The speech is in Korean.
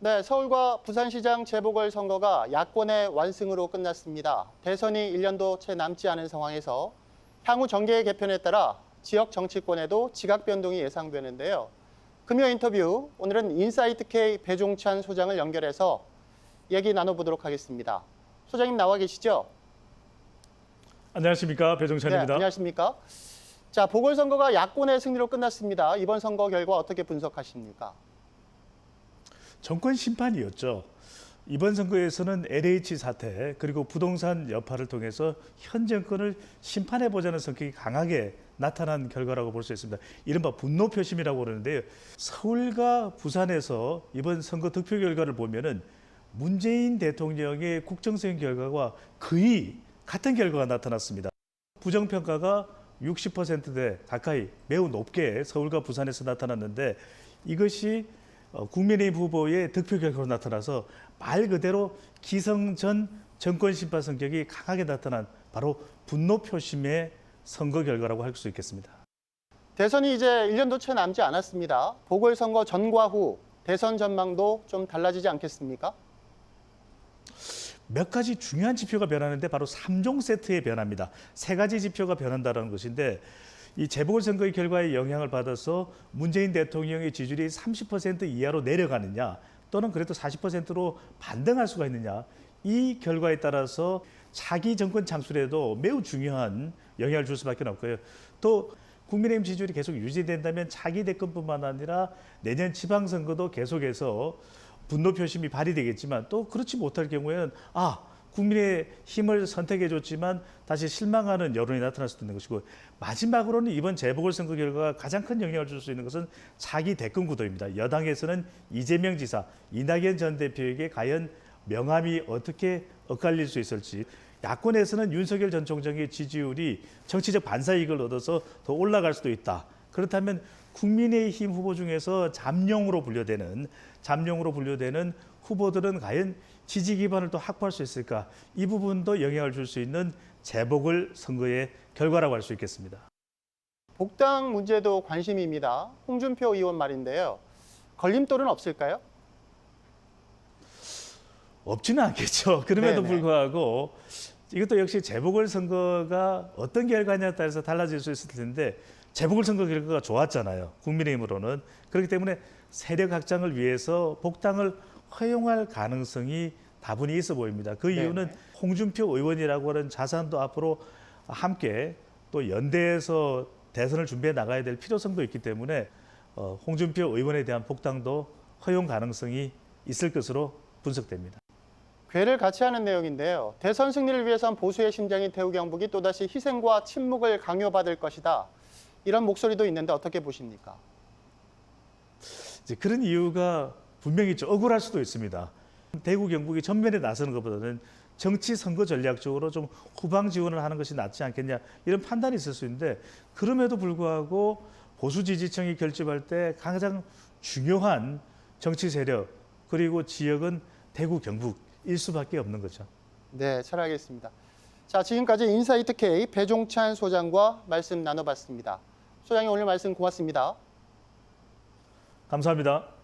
네, 서울과 부산시장 재보궐선거가 야권의 완승으로 끝났습니다. 대선이 1년도 채 남지 않은 상황에서 향후 정계의 개편에 따라 지역 정치권에도 지각 변동이 예상되는데요. 금요 인터뷰, 오늘은 인사이트K 배종찬 소장을 연결해서 얘기 나눠보도록 하겠습니다. 소장님 나와 계시죠? 안녕하십니까, 배종찬입니다. 네, 안녕하십니까? 자, 보궐선거가 야권의 승리로 끝났습니다. 이번 선거 결과 어떻게 분석하십니까? 정권 심판이었죠. 이번 선거에서는 LH 사태 그리고 부동산 여파를 통해서 현 정권을 심판해보자는 성격이 강하게 나타난 결과라고 볼 수 있습니다. 이른바 분노 표심이라고 그러는데요. 서울과 부산에서 이번 선거 득표 결과를 보면은 문재인 대통령의 국정수행 결과와 거의 같은 결과가 나타났습니다. 부정평가가 60%대 가까이 매우 높게 서울과 부산에서 나타났는데 이것이 국민의힘 후보의 득표 결과로 나타나서 말 그대로 기성전 정권 심판 성격이 강하게 나타난 바로 분노 표심의 선거 결과라고 할 수 있겠습니다. 대선이 이제 1년도 채 남지 않았습니다. 보궐선거 전과 후 대선 전망도 좀 달라지지 않겠습니까? 몇 가지 중요한 지표가 변하는데 바로 3종 세트의 변화입니다. 세 가지 지표가 변한다는 것인데 이 재보궐선거의 결과에 영향을 받아서 문재인 대통령의 지지율이 30% 이하로 내려가느냐 또는 그래도 40%로 반등할 수가 있느냐 이 결과에 따라서 차기 정권 창출에도 매우 중요한 영향을 줄 수밖에 없고요. 또 국민의힘 지지율이 계속 유지된다면 차기 대권뿐만 아니라 내년 지방선거도 계속해서 분노 표심이 발휘되겠지만 또 그렇지 못할 경우에는 국민의힘을 선택해줬지만 다시 실망하는 여론이 나타날 수도 있는 것이고 마지막으로는 이번 재보궐선거 결과가 가장 큰 영향을 줄 수 있는 것은 차기 대권 구도입니다. 여당에서는 이재명 지사, 이낙연 전 대표에게 과연 명함이 어떻게 엇갈릴 수 있을지 야권에서는 윤석열 전 총장의 지지율이 정치적 반사이익을 얻어서 더 올라갈 수도 있다. 그렇다면 국민의힘 후보 중에서 잠룡으로 분류되는 후보들은 과연 지지 기반을 또 확보할 수 있을까? 이 부분도 영향을 줄 수 있는 재보궐선거의 결과라고 할 수 있겠습니다. 복당 문제도 관심입니다. 홍준표 의원 말인데요. 걸림돌은 없을까요? 없지는 않겠죠. 그럼에도 네네. 불구하고 이것도 역시 재보궐선거가 어떤 결과냐에 따라서 달라질 수 있을 텐데 재보궐선거 결과가 좋았잖아요. 국민의힘으로는. 그렇기 때문에 세력 확장을 위해서 복당을 허용할 가능성이 다분히 있어 보입니다. 그 이유는 네네. 홍준표 의원이라고 하는 자산도 앞으로 함께 또 연대해서 대선을 준비해 나가야 될 필요성도 있기 때문에 홍준표 의원에 대한 복당도 허용 가능성이 있을 것으로 분석됩니다. 괴를 같이 하는 내용인데요. 대선 승리를 위해선 보수의 심장인 태우 경북이 또다시 희생과 침묵을 강요받을 것이다. 이런 목소리도 있는데 어떻게 보십니까? 이제 그런 이유가 분명히 좀 억울할 수도 있습니다. 대구 경북이 전면에 나서는 것보다는 정치 선거 전략적으로 좀 후방 지원을 하는 것이 낫지 않겠냐 이런 판단이 있을 수 있는데 그럼에도 불구하고 보수 지지층이 결집할 때 가장 중요한 정치 세력 그리고 지역은 대구 경북일 수밖에 없는 거죠. 네, 잘 알겠습니다. 자, 지금까지 인사이트K 배종찬 소장과 말씀 나눠봤습니다. 소장님 오늘 말씀 고맙습니다. 감사합니다.